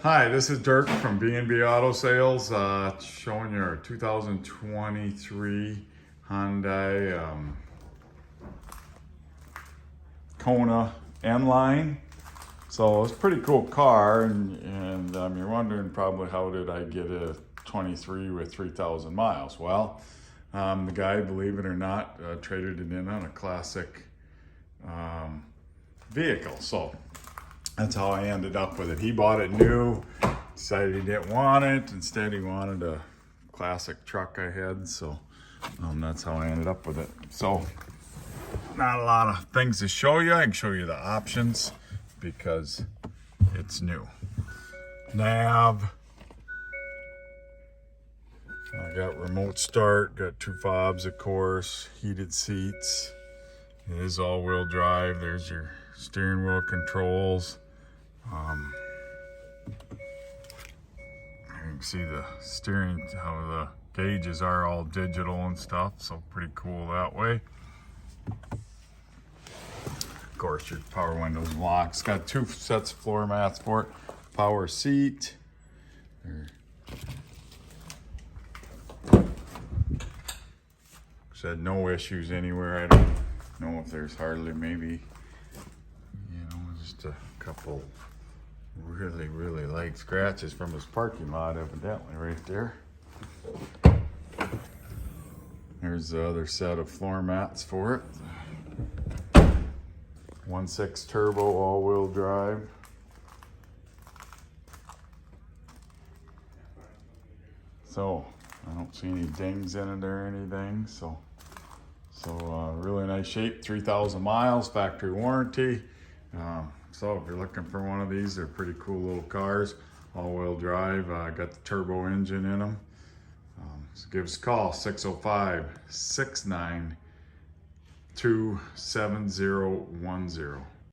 Hi, this is Dirk from B&B Auto Sales, showing you our 2023 Hyundai Kona N Line. So it's a pretty cool car, and you're wondering probably how did I get a 23 with 3,000 miles? Well, the guy, believe it or not, traded it in on a classic vehicle. So that's how I ended up with it. He bought it new, decided he didn't want it. Instead, he wanted a classic truck I had. So that's how I ended up with it. So not a lot of things to show you. I can show you the options because it's new. Nav. I got remote start, got two fobs, of course, heated seats. It is all-wheel drive. There's your steering wheel controls. You can see the steering, how the gauges are all digital and stuff, so pretty cool that way. Of course, your power windows and locks. Got two sets of floor mats for it. Power seat. Said no issues anywhere. I don't know if there's hardly, maybe, just a couple really light scratches from his parking lot, evidently, right there. There's the other set of floor mats for it. 1.6 turbo all-wheel drive. So I don't see any dings in it or anything. So really nice shape. 3,000 miles, factory warranty. So if you're looking for one of these, they're pretty cool little cars. All-wheel drive, got the turbo engine in them. So give us a call, 605-692-7010.